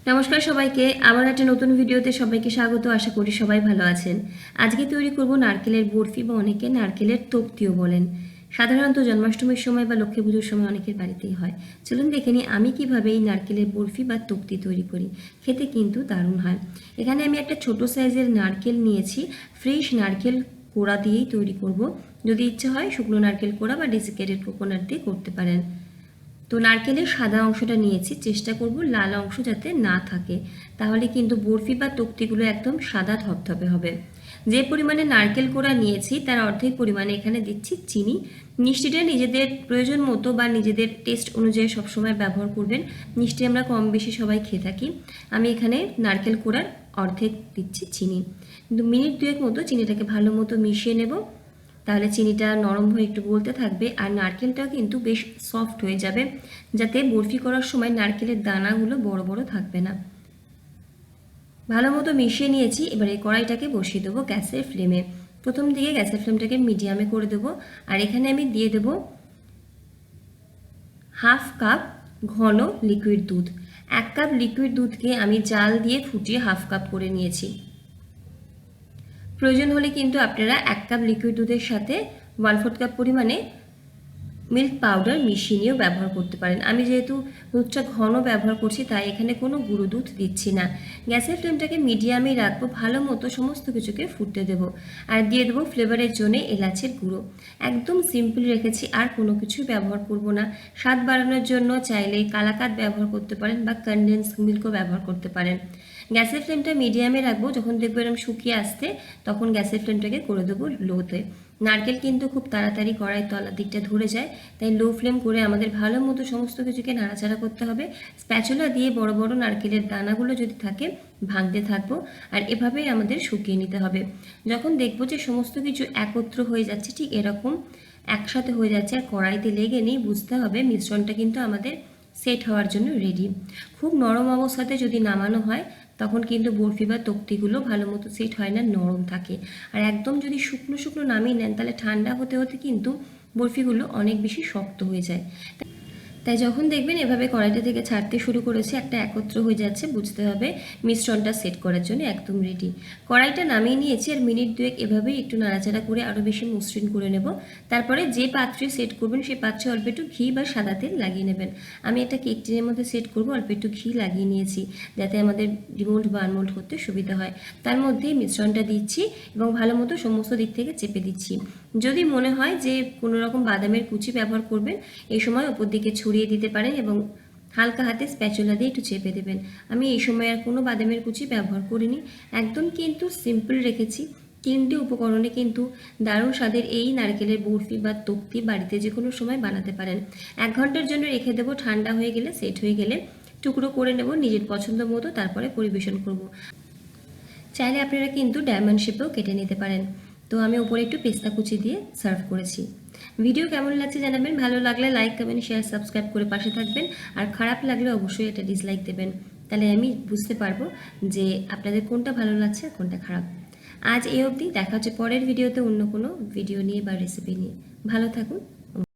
নমস্কার সবাইকে, আবার একটা নতুন ভিডিওতে সবাইকে স্বাগত। আশা করি সবাই ভালো আছেন। আজকে তৈরি করব নারকেলের বরফি বা অনেকে নারকেলের তক্তিও বলেন। সাধারণত জন্মাষ্টমীর সময় বা লক্ষ্মী পুজোর সময় অনেকের বাড়িতেই হয়। চলুন দেখে নিই আমি কিভাবে এই নারকেলের বরফি বা তক্তি তৈরি করি। খেতে কিন্তু দারুণ হয়। এখানে আমি একটা ছোট সাইজের নারকেল নিয়েছি। ফ্রেশ নারকেল কোড়া দিয়েই তৈরি করব। যদি ইচ্ছে হয় শুকনো নারকেল কোড়া বা ডেসিকেটেড কোকোনাট দিয়ে করতে পারেন। তো নারকেলের সাদা অংশটা নিয়েছি, চেষ্টা করব লাল অংশ যাতে না থাকে, তাহলে কিন্তু বরফি বা তক্তিগুলো একদম সাদা ধপধপে হবে। যে পরিমাণে নারকেল কোড়া নিয়েছি তার অর্ধেক পরিমাণে এখানে দিচ্ছি চিনি। মিষ্টিটা নিজেদের প্রয়োজন মতো বা নিজেদের টেস্ট অনুযায়ী সবসময় ব্যবহার করবেন। মিষ্টি আমরা কম বেশি সবাই খেয়ে থাকি। আমি এখানে নারকেল কোড়ার অর্ধেক দিচ্ছি চিনি। কিন্তু মিনিট দুয়েক মতো চিনিটাকে ভালো মতো মিশিয়ে নেব, তাহলে চিনিটা নরম হয়ে একটু গলতে থাকবে আর নারকেলটাও কিন্তু বেশ সফট হয়ে যাবে, যাতে বরফি করার সময় নারকেলের দানাগুলো বড় বড় থাকবে না। ভালো মতো মিশিয়ে নিয়েছি। এবার এই কড়াইটাকে বসিয়ে দেবো গ্যাসের ফ্লেমে। প্রথম দিকে গ্যাসের ফ্লেমটাকে মিডিয়ামে করে দেবো। আর এখানে আমি দিয়ে দেবো হাফ কাপ ঘন লিকুইড দুধ। 1 কাপ লিকুইড দুধকে আমি জাল দিয়ে ফুটিয়ে হাফ কাপ করে নিয়েছি। প্রয়োজন হলে কিন্তু আপনারা 1 কাপ লিকুইড দুধের সাথে 1/4 কাপ পরিমাণে মিল্ক পাউডার মিশিয়ে নিয়েও ব্যবহার করতে পারেন। আমি যেহেতু দুধটা ঘন ব্যবহার করছি তাই এখানে কোনো গুঁড়ো দুধ দিচ্ছি না। গ্যাসের ফ্লেমটাকে মিডিয়ামেই রাখবো, ভালো মতো সমস্ত কিছুকে ফুটতে দেবো। আর দিয়ে দেবো ফ্লেভারের জন্য এলাচের গুঁড়ো। একদম সিম্পল রেখেছি, আর কোনো কিছু ব্যবহার করব না। স্বাদ বাড়ানোর জন্য চাইলে কালাকাঁদ ব্যবহার করতে পারেন বা কনডেন্স মিল্কও ব্যবহার করতে পারেন। গ্যাসের ফ্লেমটা মিডিয়ামে রাখবো। যখন দেখবো এরকম শুকিয়ে আসতে তখন গ্যাসের ফ্লেমটাকে করে দেবো লোতে। নারকেল কিন্তু খুব তাড়াতাড়ি কড়াইয়ের তলার দিকটা ধরে যায়, তাই লো ফ্লেম করে আমাদের ভালো মতো সমস্ত কিছুকে নাড়াচাড়া করতে হবে। স্প্যাচুলা দিয়ে বড় বড় নারকেলের দানাগুলো যদি থাকে ভাঙতে থাকবো, আর এভাবেই আমাদের শুকিয়ে নিতে হবে। যখন দেখবো যে সমস্ত কিছু একত্র হয়ে যাচ্ছে, ঠিক এরকম একসাথে হয়ে যাচ্ছে আর কড়াইতে লেগে নেই, বুঝতে হবে মিশ্রণটা কিন্তু আমাদের সেট হওয়ার জন্য রেডি। খুব নরম অবস্থাতে যদি নামানো হয় তখন কিন্তু বরফি বা তক্তিগুলো ভালো মতো সেট হয় না, নরম থাকে। আর একদম যদি শুকনো শুকনো নামিয়ে নেন তাহলে ঠান্ডা হতে হতে কিন্তু বরফিগুলো অনেক বেশি শক্ত হয়ে যায়। তাই যখন দেখবেন এভাবে কড়াইটা থেকে ছাড়তে শুরু করেছে, একটা একত্র হয়ে যাচ্ছে, বুঝতে হবে মিশ্রণটা সেট করার জন্য একদম রেডি। কড়াইটা নামিয়ে নিয়েছি আর মিনিট দুয়েক এভাবেই একটু নাড়াচাড়া করে আরও বেশি মসৃণ করে নেব। তারপরে যে পাত্রে সেট করবেন সেই পাত্রে অল্প একটু ঘি বা সাদা তেল লাগিয়ে নেবেন। আমি একটা কেক টিনের মধ্যে সেট করব, অল্প একটু ঘি লাগিয়ে নিয়েছি যাতে আমাদের ডিমোল্ড বা আনমোল্ড করতে সুবিধা হয়। তার মধ্যেই মিশ্রণটা দিচ্ছি এবং ভালো মতো সমস্ত দিক থেকে চেপে দিচ্ছি। যদি মনে হয় যে কোনো রকম বাদামের কুচি ব্যবহার করবেন, এই সময় উপর দিকে ছড়িয়ে দিতে পারেন এবং হালকা হাতে স্প্যাচুলা দিয়ে একটু চেপে দেবেন। আমি এই সময় আর কোনো বাদামের কুচি ব্যবহার করিনি, একদম কিন্তু সিম্পল রেখেছি। 3টে উপকরণে কিন্তু দারুণ স্বাদের এই নারকেলের বরফি বা তক্তি বাড়িতে যে কোনো সময় বানাতে পারেন। 1 ঘন্টার জন্য রেখে দেবো, ঠান্ডা হয়ে গেলে সেট হয়ে গেলে টুকরো করে নেব নিজের পছন্দ মতো, তারপরে পরিবেশন করব। চাইলে আপনারা কিন্তু ডায়মন্ড শেপেও কেটে নিতে পারেন। তো আমি ওপরে একটু পেস্তা কুচি দিয়ে সার্ভ করেছি। ভিডিও কেমন লাগছে জানাবেন। ভালো লাগলে লাইক, কমেন্ট, শেয়ার, সাবস্ক্রাইব করে পাশে থাকবেন। আর খারাপ লাগলে অবশ্যই এটা ডিসলাইক দেবেন, তাহলে আমি বুঝতে পারবো যে আপনাদের কোনটা ভালো লাগছে আর কোনটা খারাপ। আজ এই অবধি, দেখা হচ্ছে পরের ভিডিওতে অন্য কোনো ভিডিও নিয়ে বা রেসিপি নিয়ে। ভালো থাকুন।